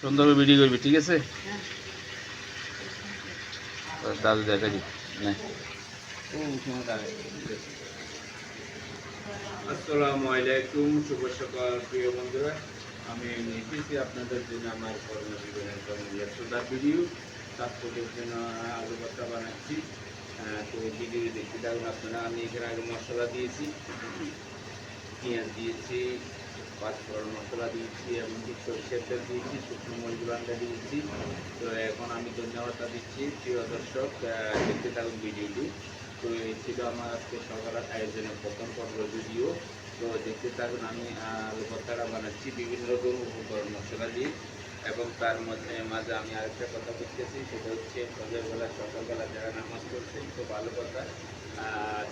সুন্দর করে ভিডিও করবি, ঠিক আছে? দাদু দেখা দি না। আসসালামু আলাইকুম, শুভ সকাল প্রিয় বন্ধুরা। আমি এসেছি আপনাদের জন্য আমার কর্মজীবনের কর্মব্যস্ততার ভিডিও। স্বাস্থ্যের জন্য আলু ভর্তা বানাচ্ছি। তো ভিডিও দেখতে থাকুন আপনারা। আমি এখানে আগে মশলা দিয়েছি, পেঁয়াজ দিয়েছি, পাঁচফোড়ন মশলা দিয়েছি, এমনকি সরষের তেল দিয়েছি, শুকনো মরিচ বাটা দিয়েছি। তো এখন আমি ধন্যবাদটা দিচ্ছি। প্রিয় দর্শক, দেখতে থাকুন ভিডিওটি। তো এই ছিল আমার আজকে সকালের আয়োজনের প্রথম পর্ব ভিডিও। তো দেখতে থাকুন আমি আলু ভর্তাটা বানাচ্ছি বিভিন্ন রকম উপকরণ মশলা দিয়ে। এবং তার মাঝে আমি আরেকটা কথা বলতেছি, সেটা হচ্ছে ফজরবেলা সকালবেলা যারা নামাজ পড়ছেন খুব ভালো কথা।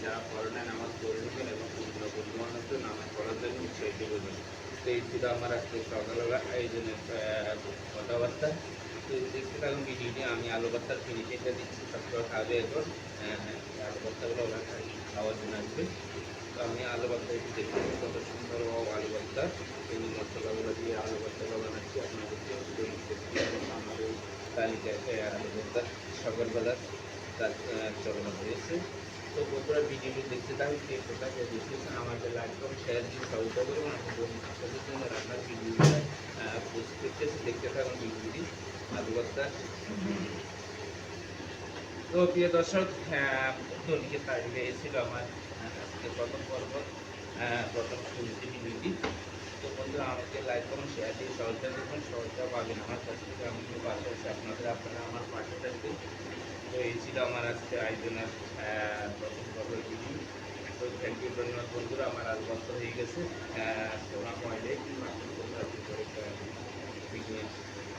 যারা পড়ে নামাজ পড়ে নেবেন এবং বিভিন্ন বন্ধুবান্ধব নামাজ পড়ার জন্য উৎসাহিত করবেন। তো এই ছিল আমার আজকে সকালবেলা আয়োজনের কথাবার্তা। তো দেখতে থাকুন ভিডিওটি। আমি আলু ভর্তার ফিনিশিংটা দিচ্ছি, সবসময় খাবে এখন আলু ভর্তাগুলো ওরা খাওয়ার জন্য আসবে। তো আমি আলু ভর্তা একটু দেখতে কত সুন্দর আলু ভর্তা এই মশলাগুলো দিয়ে আলু ভর্তাগুলো বানাচ্ছি আপনাদেরকে আমার এই তালিকায় আলু ভর্তা সকালবেলা তার চলমান রয়েছে। তো বন্ধুরা ভিডিওটি দেখতে থাকুন, কে কোথায় দেখতেছেন আমাকে লাইক করুন, শেয়ার দিয়ে সহযোগিতা করুন। আমি আপনাদের জন্য রান্নার ভিডিওগুলো পোস্ট করতেছি, দেখতে থাকুন ভিডিওটি আলু ভর্তা। তো প্রিয় দর্শক, দৈনিকের তারিখে এসেছিল আমার আজকে প্রথম পর্ব, প্রথম শুরুতে ভিডিওটি। তো বন্ধুরা আমাকে লাইক করুন, শেয়ার দিয়ে সহযোগিতা করুন, সহযোগিতা পাবেন আমার কাছ থেকে। আমি পাশে আছি, আপনারা আমার পাশে থাকবেন। তো এই ছিল আমার আজকে আয়োজনের প্রথম পর্বের ভিডিও। তো থ্যাংক ইউ ধন্যবাদ বন্ধুরা। আমার আজ বছর হয়ে গেছে। আসসালামু আলাইকুম। ভিডিও